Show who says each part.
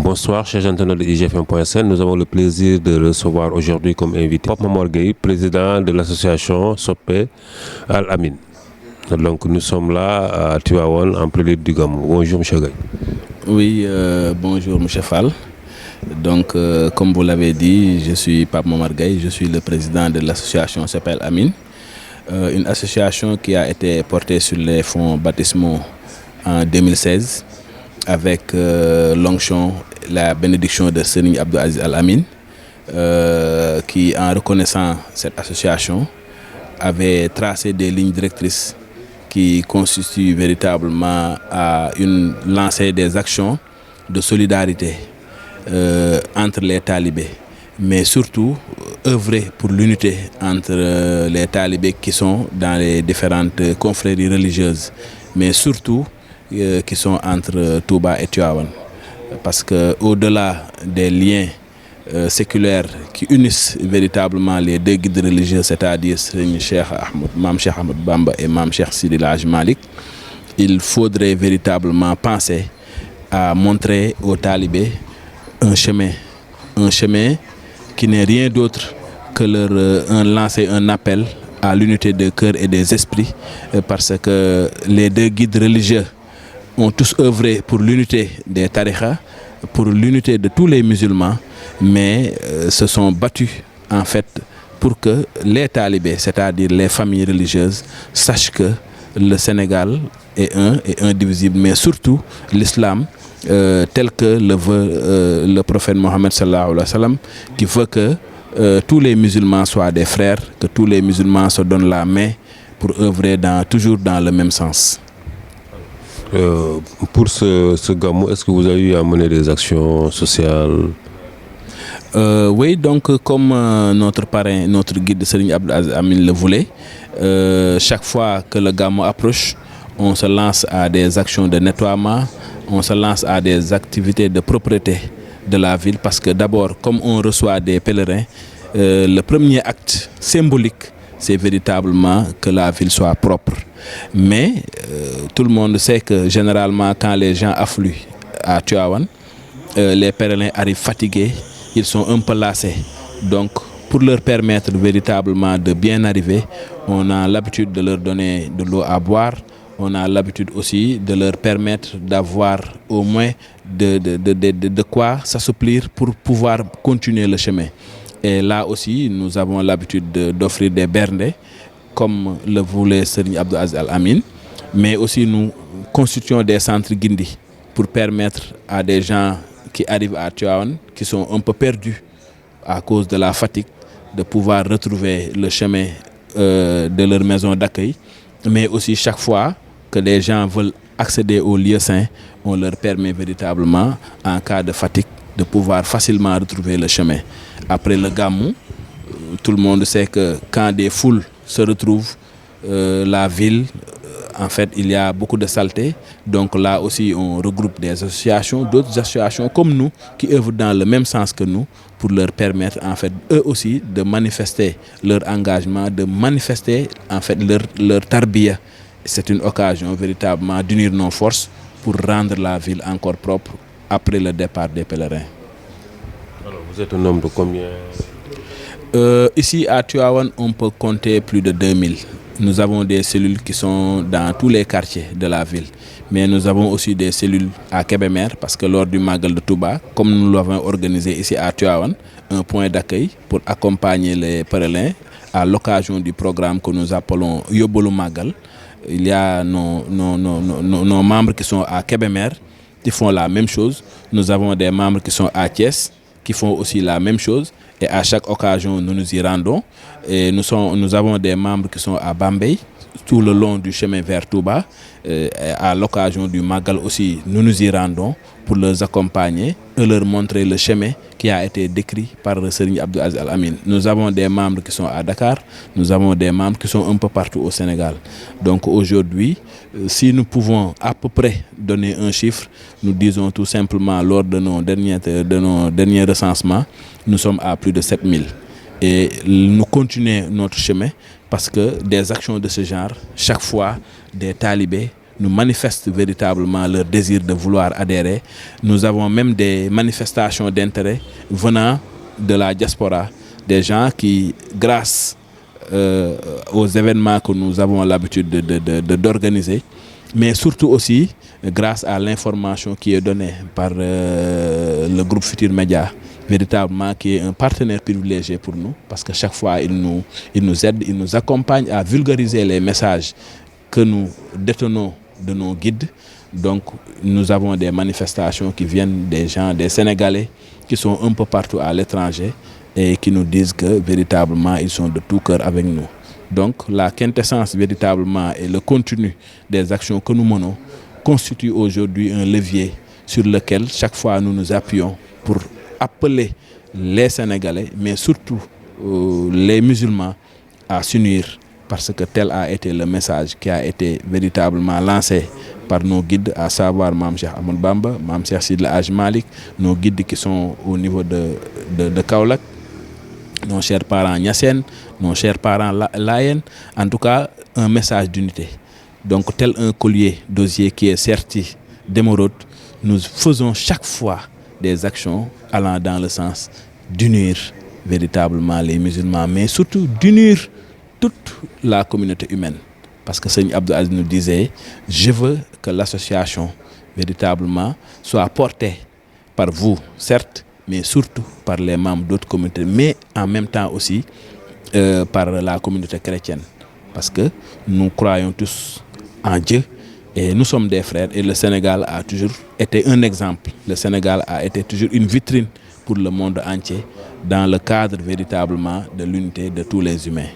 Speaker 1: Bonsoir, chers internautes de IGFM.sn. Nous avons le plaisir de recevoir aujourd'hui comme invité Pape Momar Gueye, président de l'association Soppe Al Amin. Donc nous sommes là à Tivaouane en prélude du Gamou. Bonjour M. Gueye.
Speaker 2: Oui, bonjour M. Fall. Donc comme vous l'avez dit, je suis Pape Momar Gueye, je suis le président de l'association Soppe Al Amin. Une association qui a été portée sur les fonds baptismaux en 2016 avec l'onction, la bénédiction de Serigne Abdou Aziz Al Amin, qui, en reconnaissant cette association, avait tracé des lignes directrices qui constituent véritablement à une lancée des actions de solidarité entre les talibés, mais surtout œuvrer pour l'unité entre les talibés qui sont dans les différentes confréries religieuses, mais surtout qui sont entre Touba et Tivaouane. Parce qu'au-delà des liens séculaires qui unissent véritablement les deux guides religieux, c'est-à-dire Mam Cheikh Ahmed Bamba et Mam Cheikh Sidi El Hadji Malick, il faudrait véritablement penser à montrer aux talibés un chemin qui n'est rien d'autre que lancer un appel à l'unité de cœur et des esprits, parce que les deux guides religieux ont tous œuvré pour l'unité des tarikhas, pour l'unité de tous les musulmans, mais se sont battus en fait pour que les talibés, c'est-à-dire les familles religieuses, sachent que le Sénégal est un et indivisible, mais surtout l'islam tel que le veut le prophète Mohammed sallallahu alayhi wa sallam, qui veut que tous les musulmans soient des frères, que tous les musulmans se donnent la main pour œuvrer toujours dans le même sens.
Speaker 1: Pour ce Gamou, est-ce que vous avez eu à mener des actions sociales?
Speaker 2: Oui, donc comme notre parrain, notre guide Serigne Abdou Aziz Al Amin le voulait, chaque fois que le Gamou approche, on se lance à des actions de nettoiement, on se lance à des activités de propreté de la ville, parce que d'abord, comme on reçoit des pèlerins, le premier acte symbolique, c'est véritablement que la ville soit propre. Mais tout le monde sait que généralement quand les gens affluent à Tivaouane, les pèlerins arrivent fatigués, ils sont un peu lassés. Donc pour leur permettre véritablement de bien arriver, on a l'habitude de leur donner de l'eau à boire, on a l'habitude aussi de leur permettre d'avoir au moins de quoi s'assouplir pour pouvoir continuer le chemin. Et là aussi, nous avons l'habitude d'offrir des berndes, comme le voulait Serigne Abdou Aziz Al Amin, mais aussi nous constituons des centres guindi pour permettre à des gens qui arrivent à Tivaouane, qui sont un peu perdus à cause de la fatigue, de pouvoir retrouver le chemin de leur maison d'accueil. Mais aussi chaque fois que les gens veulent accéder aux lieux saints, on leur permet véritablement, en cas de fatigue, de pouvoir facilement retrouver le chemin. Après le Gamou, tout le monde sait que quand des foules se retrouvent, la ville, en fait, il y a beaucoup de saleté. Donc là aussi, on regroupe des associations, d'autres associations comme nous, qui œuvrent dans le même sens que nous, pour leur permettre, en fait, eux aussi, de manifester leur engagement, de manifester, en fait, leur tarbiya. C'est une occasion véritablement d'unir nos forces pour rendre la ville encore propre après le départ des pèlerins.
Speaker 1: Alors, vous êtes au nombre de combien?
Speaker 2: Ici à Tivaouane, on peut compter plus de 2000. Nous avons des cellules qui sont dans tous les quartiers de la ville. Mais nous avons aussi des cellules à Kébémer, parce que lors du Magal de Touba, comme nous l'avons organisé ici à Tivaouane, un point d'accueil pour accompagner les pèlerins à l'occasion du programme que nous appelons Yobolu Magal. Il y a nos membres qui sont à Kébémer, qui font la même chose. Nous avons des membres qui sont à Thiès, qui font aussi la même chose. Et à chaque occasion, nous nous y rendons. Et nous avons des membres qui sont à Bambey, tout le long du chemin vers Touba. À l'occasion du Magal aussi, nous nous y rendons pour les accompagner et leur montrer le chemin qui a été décrit par le Serigne Abdou Aziz Al Amin. Nous avons des membres qui sont à Dakar, nous avons des membres qui sont un peu partout au Sénégal. Donc aujourd'hui, si nous pouvons à peu près donner un chiffre, nous disons tout simplement lors de nos derniers recensements, nous sommes à plus de 7000. Et nous continuons notre chemin parce que des actions de ce genre, chaque fois, des talibés nous manifestent véritablement leur désir de vouloir adhérer. Nous avons même des manifestations d'intérêt venant de la diaspora, des gens qui, grâce aux événements que nous avons l'habitude d'organiser, mais surtout aussi grâce à l'information qui est donnée par le groupe Futur Média, véritablement qui est un partenaire privilégié pour nous, parce que chaque fois il nous aide, il nous accompagne à vulgariser les messages que nous détenons de nos guides. Donc nous avons des manifestations qui viennent des gens, des Sénégalais qui sont un peu partout à l'étranger et qui nous disent que véritablement ils sont de tout cœur avec nous. Donc la quintessence véritablement et le contenu des actions que nous menons constitue aujourd'hui un levier sur lequel chaque fois nous nous appuyons pour appeler les Sénégalais, mais surtout les musulmans à s'unir, parce que tel a été le message qui a été véritablement lancé par nos guides, à savoir Mame Cheikh Ahmadou Bamba, Mame Cheikh Seydi El Hadji Malick, nos guides qui sont au niveau de Kaolack, nos chers parents Niassène, nos chers parents Layène, en tout cas un message d'unité. Donc tel un collier d'osier qui est serti d'émeraude, nous faisons chaque fois des actions allant dans le sens d'unir véritablement les musulmans, mais surtout d'unir toute la communauté humaine. Parce que Seigneur Abdou Aziz nous disait, je veux que l'association véritablement soit portée par vous, certes, mais surtout par les membres d'autres communautés, mais en même temps aussi par la communauté chrétienne. Parce que nous croyons tous en Dieu et nous sommes des frères, et le Sénégal a toujours été un exemple. Le Sénégal a été toujours une vitrine pour le monde entier dans le cadre véritablement de l'unité de tous les humains.